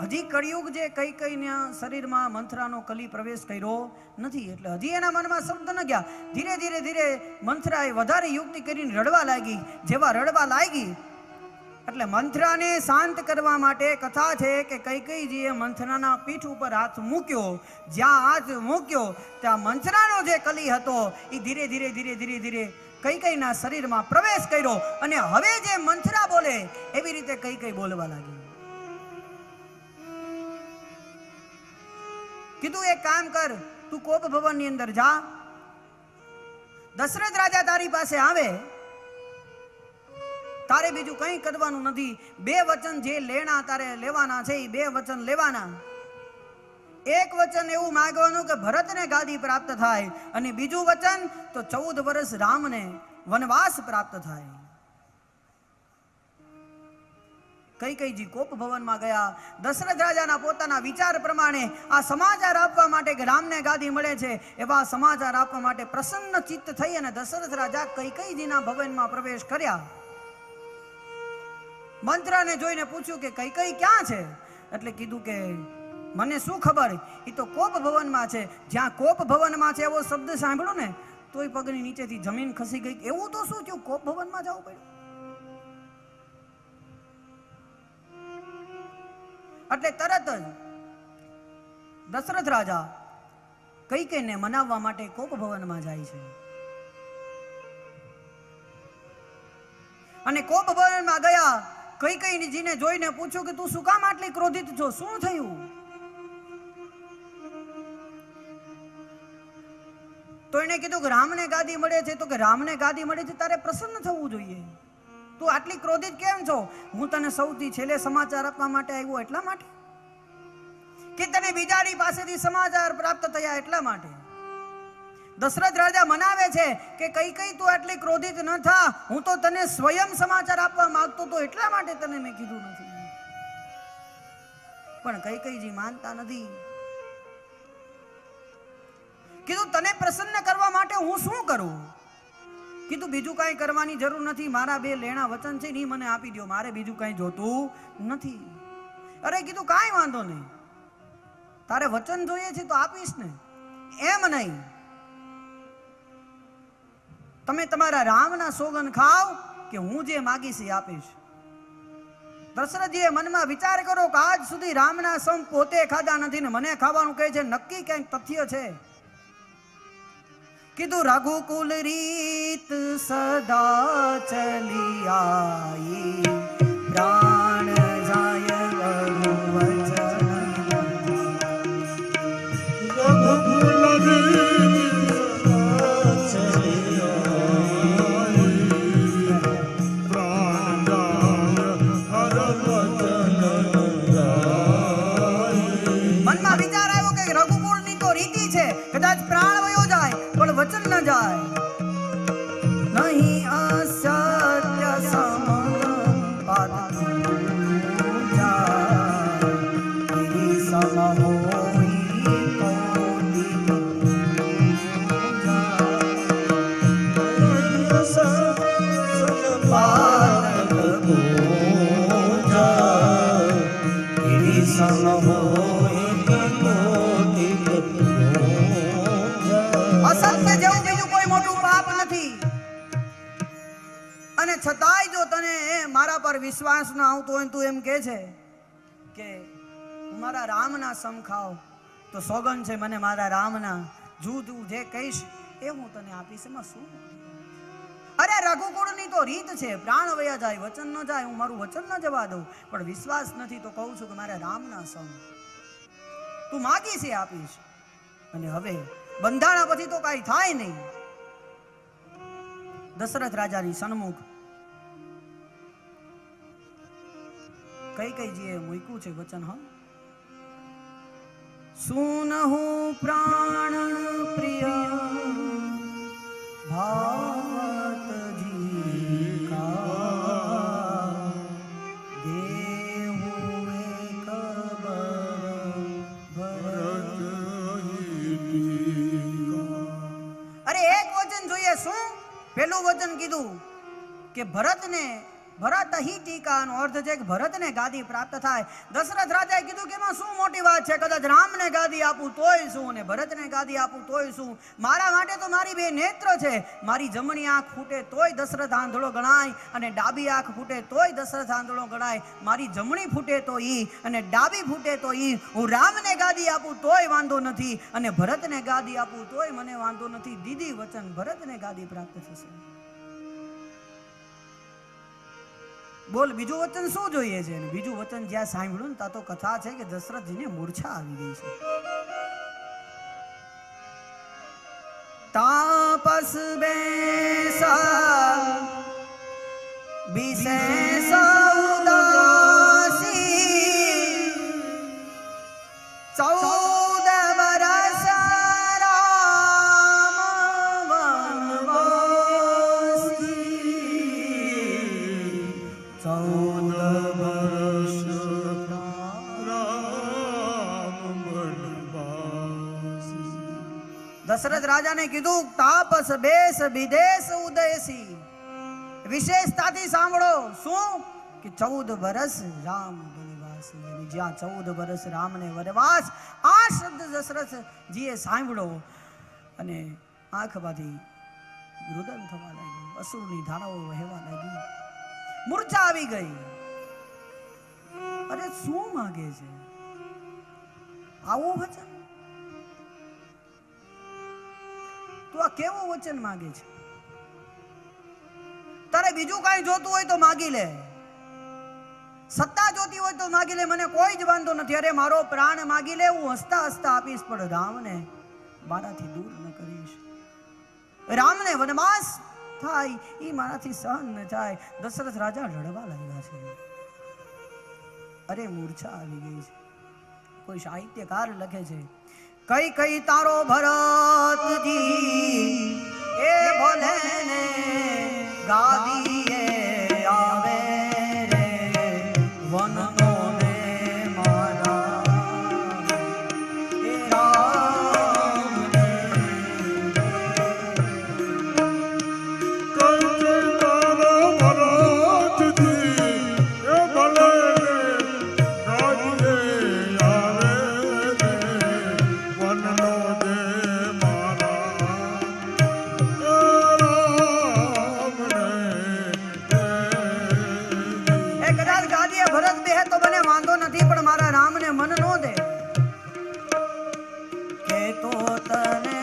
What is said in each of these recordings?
હજી કળિયુગ જે કઈ કઈના શરીરમાં મંથરાનો કલી પ્રવેશ કર્યો નથી, એટલે હજી એના મનમાં શબ્દ ન ગયા. ધીરે ધીરે ધીરે મંથરાએ વધારે યુક્તિ કરીને રડવા લાગી. જેવા રડવા લાગી એટલે મંથરાને શાંત કરવા માટે કથા છે કે કૈકેયીજીએ મંથરાના પીઠ ઉપર હાથ મૂક્યો. જ્યાં હાથ મૂક્યો ત્યાં મંથરાનો જે કલી હતો એ ધીરે ધીરે ધીરે ધીરે ધીરે કૈકેયીના શરીરમાં પ્રવેશ કર્યો. અને હવે જે મંથરા બોલે એવી રીતે કૈકેયી બોલવા લાગી. કીધું એક કામ કર, તું કોપ ભવનની અંદર જા, દશરથ રાજા તારી પાસે આવે, તારે બીજું કંઈ કરવાનું નથી. 2 વચન જે લેણા તારે લેવાના છે એ 2 વચન લેવાના. એક વચન એવું માંગવાનું કે ભરતને ગાદી પ્રાપ્ત થાય, અને બીજું વચન તો 14 વર્ષ રામને વનવાસ પ્રાપ્ત થાય. કૈકેયીજી કોપ ભવનમાં ગયા. દશરથ રાજાના પોતાના વિચાર પ્રમાણે આ સમાચાર આપવા માટે કે રામને ગાદી મળે છે એવા સમાચાર આપવા માટે પ્રસન્ન ચિત્ત થઈ અને દશરથ રાજા કૈકેયીજીના ભવનમાં પ્રવેશ કર્યા. મંત્રાને જોઈને પૂછ્યું કે કૈકેયી ક્યાં છે? એટલે કીધું કે મને શું ખબર, એ તો કોપ ભવનમાં છે. જ્યાં કોપ ભવનમાં છે એવો શબ્દ સાંભળ્યો ને તોય પગની નીચેથી જમીન ખસી ગઈ. એવું તો શું થયું, કોપ ભવનમાં જવું પડ્યું? એટલે તરત જ દશરથ રાજા કૈકેયીને મનાવવા માટે કોપ ભવનમાં જાય છે. અને કોપ ભવનમાં ગયા. કૈકેયીજીને જોઈને પૂછ્યું કે તું શું કામ આટલી ક્રોધિત છો, શું થયું? તો એને કીધું કે રામને ગાદી મળે છે. તો કે રામને ગાદી મળે છે તારે પ્રસન્ન થવું જોઈએ, તું આટલી ક્રોધિત કેમ છો? હું તને સૌથી છેલ્લે સમાચાર આપવા માટે આવ્યો એટલા માટે કે તને બીજાની પાસેથી સમાચાર પ્રાપ્ત થયા એટલા માટે. દશરથ રાજા મનાવે છે કે કૈકેયી તું આટલી ક્રોધિત ન થા, હું તો તને સ્વયં સમાચાર આપવા માંગતો તો એટલા માટે તને મેં કીધું નથી. પણ કૈકેયીજી માનતા નથી. કીધું તને પ્રસન્ન કરવા માટે હું શું કરું? કીધું બીજું કાંઈ કરવાની જરૂર નથી, મારા 2 લેણા વચન છે ને મને આપી દો, મારે બીજું કાંઈ જોતું નથી. અરે કીધું કાંઈ વાંધો નહીં, તારે વચન જોઈએ છે તો આપીશ ને. એમ નહીં, તમે તમારા રામના સોગન ખાવ કે હું જે માગીશ એ આપીશ. દશરથજીએ મનમાં વિચાર કરો કે આજ સુધી રામના સમ પોતે ખાધા નથી ને મને ખાવાનું કહે છે, નક્કી કંઈક તથ્ય છે. કીધું રઘુકુલ રીત સદા ચલી આઈ, પ્રાણ જાય વચન. રઘુકુલ રીત સદા કદાચ પ્રાણ વયો જાય પણ વચન ન જાય. નહીં અસત્ય સમપાદ છતાંય જો તને મારા પર વિશ્વાસ ન આવતો હોય તું એમ કહે છે કે મારા રામના સમ ખાવ, તો સોગન છે મને મારા રામના, તું જે કહીશ એ હું તને આપીશ. એમાં શું? અરે રઘુકુળની તો રીત છે, પ્રાણ વયા જાય વચન ન જાય, હું મારું વચન ન જવા દઉં, પણ વિશ્વાસ નથી તો કહું છું કે મારા રામના સમ તું માગીશ એ આપીશ. અને હવે બંધાણા પછી તો કાંઈ થાય નહીં. દશરથ રાજાની સન્મુખ કૈકેયીજીએ મૂક્યું છે વચન. હા, સુનહુ પ્રાણ પ્રિય ભાતજી કા, દેહુ એક અરે એક વચન જોઈએ. શું? પેલું વચન કીધું કે ભરતને ભરત હિ ટીકાનો અર્થ છે કે ભરતને ગાદી પ્રાપ્ત થાય. દશરથ રાજાએ કીધું કે એમાં શું મોટી વાત છે? કદાચ રામને ગાદી આપું તોય શું ને ભરતને ગાદી આપું તોય શું? મારા માટે તો મારી બે નેત્ર છે. મારી જમણી આંખ ફૂટે તોય દશરથ આંધળો ગણાય અને ડાબી આંખ ફૂટે તોય દશરથ આંધળો ગણાય. મારી જમણી ફૂટે તો ઈ અને ડાબી ફૂટે તો ઈ. હું રામને ગાદી આપું તોય વાંધો નથી અને ભરતને ગાદી આપું તોય મને વાંધો નથી. દીદી વચન ભરતને ગાદી પ્રાપ્ત થશે. બોલ બીજું વચન શું જોઈએ છે? બીજું વચન જ્યાં સાંભળ્યું ને ત્યાં તો કથા છે કે દશરથજીને મૂર્છા આવી ગઈ છે. તાપસ બેસા વિશેષ ઉદાસી 14 વર્ષ રામ વનવાસી 14 વર્ષ રામ વનવાસી. દશરથ રાજાને કીધું તાપસ બેસ વિદેશ ઉદયસી. વિશેષતાથી સાંભળો શું કે 14 વર્ષ રામ વનવાસી. જ્યાં 14 વર્ષ રામને વનવાસ. આ શબ્દ દશરથજીએ સાંભળો અને આંખમાંથી રુદન થવા લાગ્યું, અસુરની ધારાઓ વહેવા લાગી, મૂર્છા આવી ગઈ. અરે શું માગે છે? આવું વચન? તું આ કેવું વચન માગે છે? તારે બીજું કાંઈ જોતું હોય તો માગી લે, સત્તા જોતી હોય તો માગી લે, મને કોઈ જ વાંધો નથી. અરે મારો પ્રાણ માગી લે, હું હસતા હસતા આપીશ, પણ રામને મારાથી દૂર ન કરીશ. રામને વનવાસ થાય એ મારાથી સહન ન થાય. દશરથ રાજા રડવા લાગ્યા છે. અરે મૂર્છા આવી ગઈ છે. કોઈ સાહિત્યકાર લખે છે કઈ કઈ તારો ભરતજી એ ભલે ને ગાદીએ આવે રે વનનો ને મારા એ રામ ને. કઈ કઈ તારો ભરતજી એ ભલે ને ગાદીએ આવે રે વનનો દે ભરત બેહે તો મને વાંધો નથી, પણ મારા રામને મન નો દે. કે તો તને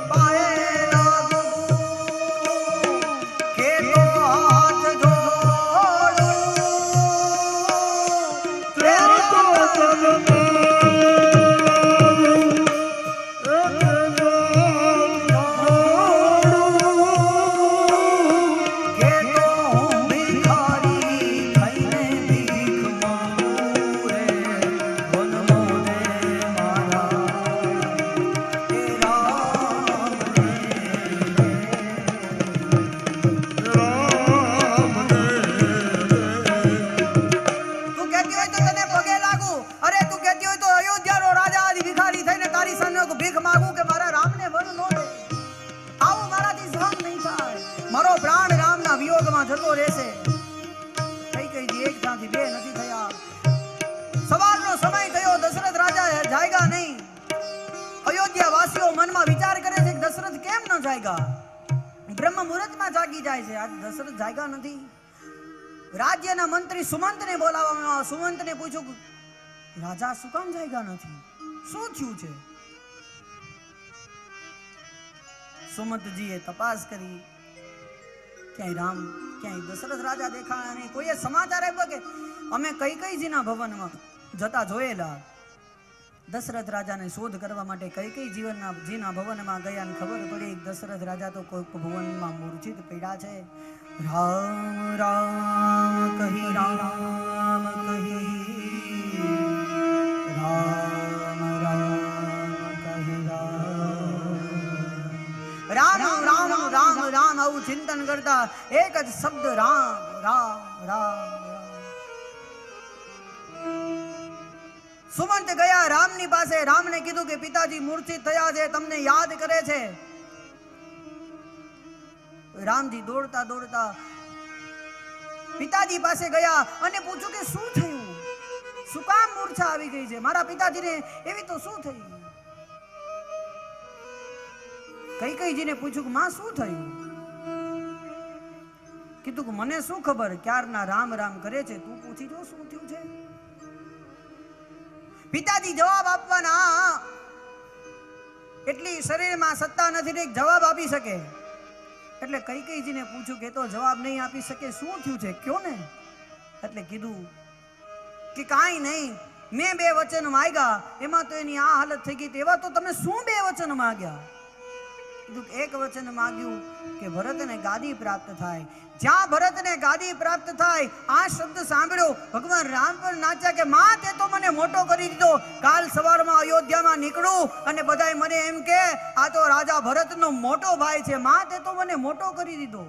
પાયે લાગુ, કે તો હાથ જોડું, કે તો તને જતો રહેશે. કઈ કઈ એક ત્યાંથી બે નથી થયા. સવારનો સમય થયો, દશરથ રાજા જાયગા નહીં. અયોધ્યા વાસીઓ મનમાં વિચાર કરે છે કે દશરથ કેમ ન જાયગા? બ્રહ્મ મુહૂર્તમાં જાગી જાય છે, આજ દશરથ જાયગા નથી. રાજ્યના મંત્રી સુમંતને બોલાવવામાં આવ્યા. સુમંતને પૂછ્યું રાજા શું કામ જાયગા નથી, શું થયું છે? સુમંતજીએ તપાસ કરી, ક્યાંય રામ ક્યાંય દશરથ રાજા દેખાયા નહીં. કોઈએ સમાચાર આપ્યો કે અમે કૈકેયીજીના ભવનમાં જતા જોયેલા. દશરથ રાજાને શોધ કરવા માટે કૈકેયી જીના ભવનમાં ગયા ને ખબર પડી દશરથ રાજા તો કોઈ ભવનમાં મૂર્છિત પડ્યા છે. રામ રામ કહી, રામ કહી, રામ રામ કહી, રામ રામ રામ રામ આવું ચિંતન કરતા એક જ શબ્દ રામ રામ રામ. સુમંત ગયા રામની પાસે. રામને કીધું કે પિતાજી મૂર્છિત થયા છે, તમને યાદ કરે છે. રામજી દોડતા દોડતા પિતાજી પાસે ગયા અને પૂછ્યું કે શું થયું, શું કામ મૂર્છા આવી ગઈ છે, મારા પિતાજીને એવી તો શું થઈ. કૈકેયીજીને પૂછ્યું કે માં શું થયું. કીધું કે મને શું ખબર, ક્યારના રામ રામ કરે છે, તું પૂછી જો શું થયું છે. પિતાજી જવાબ આપવાના એટલી શરીરમાં સત્તા નથી ને જવાબ આપી શકે. એટલે કૈકેયીજીને પૂછ્યું કે તો જવાબ નહીં આપી શકે, શું થયું છે કયો ને. એટલે કીધું કે કાંઈ નહીં, મેં 2 વચન માંગ્યા, એમાં તો એની આ હાલત થઈ ગઈ. એવા તો તમે શું 2 વચન માંગ્યા. કીધું કે એક વચન માંગ્યું કે ભરતને ગાદી પ્રાપ્ત થાય. જ્યાં ભરતને ગાદી પ્રાપ્ત થાય આ શબ્દ સાંભળ્યો, ભગવાન રામ પર નાચ્યા કે માં તે તો મને મોટો કરી દીધો. કાલ સવારમાં અયોધ્યામાં નીકળું અને બધાય મને એમ કે આ તો રાજા ભરતનો મોટો ભાઈ છે, માં તે તો મને મોટો કરી દીધો.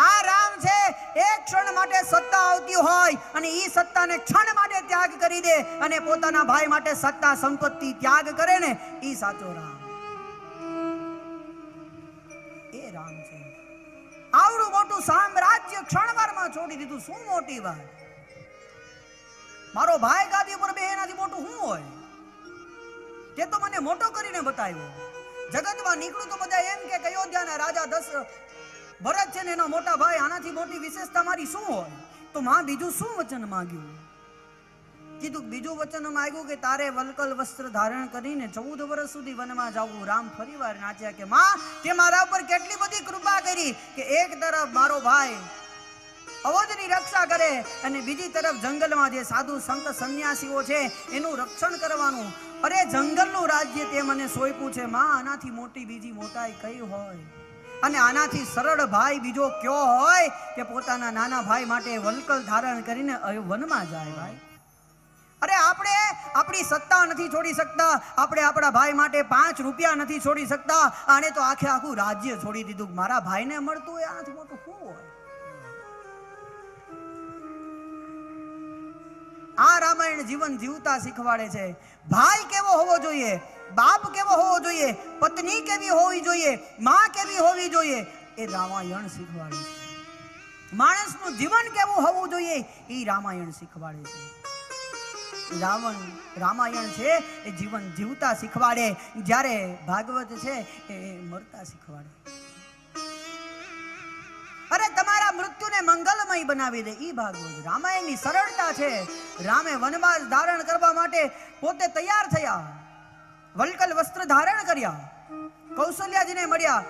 આ રામ છે, એક ક્ષણ માટે સત્તા આવતી હોય અને ઈ સત્તાને ક્ષણ માટે ત્યાગ કરી દે અને પોતાના ભાઈ માટે સત્તા સંપત્તિ ત્યાગ કરે ને, ઈ સાચો રામ. એ રામ છે. આવડું મોટું સામ્રાજ્ય ક્ષણવારમાં છોડી દીધું, શું મોટી વાત. મારો ભાઈ ગાદી ઉપર બે એનાથી મોટું શું હોય. તે તો મને મોટો કરીને બતાવ્યો. જગતમાં નીકળું તો બધા એમ કે અયોધ્યાના રાજા ભરત છે ને એનો મોટા ભાઈ, આનાથી મોટી વિશેષતા મારી શું હોય. તો માં બીજું શું વચન માંગ્યું. કીધું બીજું વચન માંગ્યું કે તારે વલકલ વસ્ત્ર ધારણ કરીને 14 વર્ષ સુધી વનમાં જવું. રામ ફરીવાર નાચ્યા કે માં તે મારા ઉપર કેટલી બધી કૃપા કરી કે એક તરફ મારો ભાઈ અવધની રક્ષા કરે અને બીજી તરફ જંગલમાં જે સાધુ સંત સંન્યાસીઓ છે એનું રક્ષણ કરવાનું. અરે જંગલનું રાજ્ય તે મને સોંપ્યું છે માં, આનાથી મોટી બીજી મોટાઈ કઈ હોય. અને આનાથી સરળ ભાઈ બીજો કયો હોય કે પોતાના નાના ભાઈ માટે વલકલ ધારણ કરીને વનમાં જાય. ભાઈ અરે આપણે આપણી સત્તા નથી છોડી શકતા, આપણે આપણા ભાઈ માટે 5 રૂપિયા નથી છોડી શકતા. આને તો આખે આખું રાજ્ય છોડી દીધું. મારા ભાઈને મળતું હોય આનાથી મોટું શું હોય. આ રામાયણ જીવન જીવતા શીખવાડે છે. ભાઈ કેવો હોવો જોઈએ, બાપ કેવો હોવો જોઈએ, પત્ની કેવી હોવી જોઈએ, માં કેવી હોવી જોઈએ, એ રામાયણ શીખવાડે છે. માણસનું જીવન કેવું હોવું જોઈએ એ રામાયણ શીખવાડે છે. રામાયણ છે એ જીવન જીવતા શીખવાડે, જ્યારે ભાગવત છે એ મરતા શીખવાડે. અરે તમારા મૃત્યુને મંગલમય બનાવી દે ઈ ભાગવત. રામાયણની સરળતા છે. રામે વનવાસ ધારણ કરવા માટે પોતે તૈયાર થયા, વલ્કલ વસ્ત્ર ધારણ કર્યા, કૌશલ્યાજીને મળ્યા.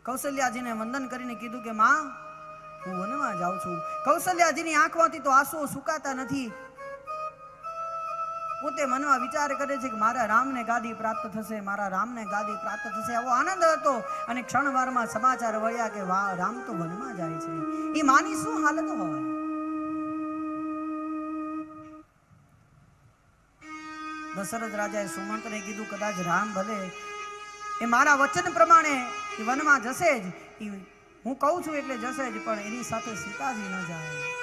કૌશલ્યાજીને વંદન કરીને કીધું કે માં હું વનમાં જાઉં છું. કૌશલ્યાજીની આંખમાંથી તો આંસુઓ સુકાતા નથી. પોતે મનમાં વિચાર કરે છે કે મારા રામને ગાદી પ્રાપ્ત થશે, મારા રામને ગાદી પ્રાપ્ત થશે. આવો આનંદ હતો અને ક્ષણવારમાં સમાચાર વળ્યા કે વાહ રામ તો વનમાં જાય છે. એ માની શું હાલત હોય. દશરથ રાજાએ સુમંતને કીધું કદાચ રામ ભલે એ મારા વચન પ્રમાણે એ વનમાં જશે જ, હું કહું છું એટલે જશે જ, પણ એની સાથે સીતાજી ન જાય.